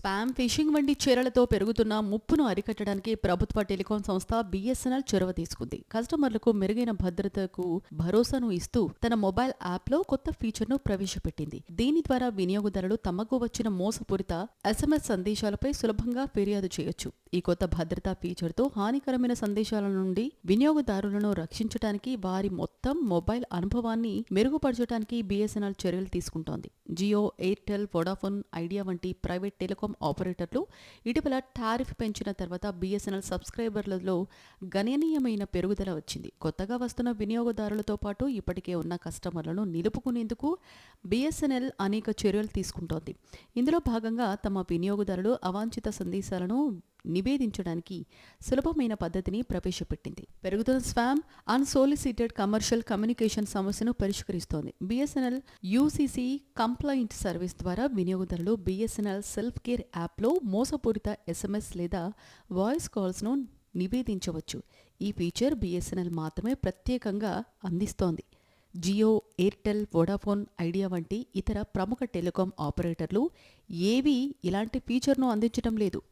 Spam, fishing వంటి చర్యలతో పెరుగుతున్న ముప్పును అరికట్టడానికి ప్రభుత్వ టెలికాం సంస్థ BSNL చొరవ తీసుకుంది. కస్టమర్లకు మెరుగైన భద్రతకు భరోసాను ఇస్తూ తన మొబైల్ యాప్లో కొత్త ఫీచర్ను ప్రవేశపెట్టింది. దీని ద్వారా వినియోగదారులు తమకు వచ్చిన మోసపూరిత SMS సందేశాలపై సులభంగా ఫిర్యాదు చేయొచ్చు. ఈ కొత్త భద్రతా ఫీచర్తో హానికరమైన సందేశాల నుండి వినియోగదారులను రక్షించడానికి, వారి మొత్తం మొబైల్ అనుభవాన్ని మెరుగుపరచడానికి BSNL చర్యలు తీసుకుంటోంది. జియో, ఎయిర్టెల్, వొడాఫోన్ ఐడియా వంటి ప్రైవేట్ టెలికాం ఆపరేటర్లు ఇటీవల టారిఫ్ పెంచిన తర్వాత BSNL సబ్స్క్రైబర్లలో గణనీయమైన పెరుగుదల వచ్చింది. కొత్తగా వస్తున్న వినియోగదారులతో పాటు ఇప్పటికే ఉన్న కస్టమర్లను నిలుపుకునేందుకు BSNL అనేక చర్యలు తీసుకుంటోంది. ఇందులో భాగంగా తమ వినియోగదారులు అవాంఛిత సందేశాలను నివేదించడానికి సులభమైన పద్ధతిని ప్రవేశపెట్టింది. పెరుగుతున్న స్పామ్, అన్సోలిసిటెడ్ కమర్షియల్ కమ్యూనికేషన్ సమస్యను పరిష్కరిస్తోంది. BSNL UCC కంప్లైంట్ సర్వీస్ ద్వారా వినియోగదారులు BSNL సెల్ఫ్ కేర్ యాప్లో మోసపూరిత SMS లేదా వాయిస్ కాల్స్ను నివేదించవచ్చు. ఈ ఫీచర్ BSNL మాత్రమే ప్రత్యేకంగా అందిస్తోంది. జియో, ఎయిర్టెల్, వొడాఫోన్ ఐడియా వంటి ఇతర ప్రముఖ టెలికాం ఆపరేటర్లు ఏవీ ఇలాంటి ఫీచర్ను అందించడం లేదు.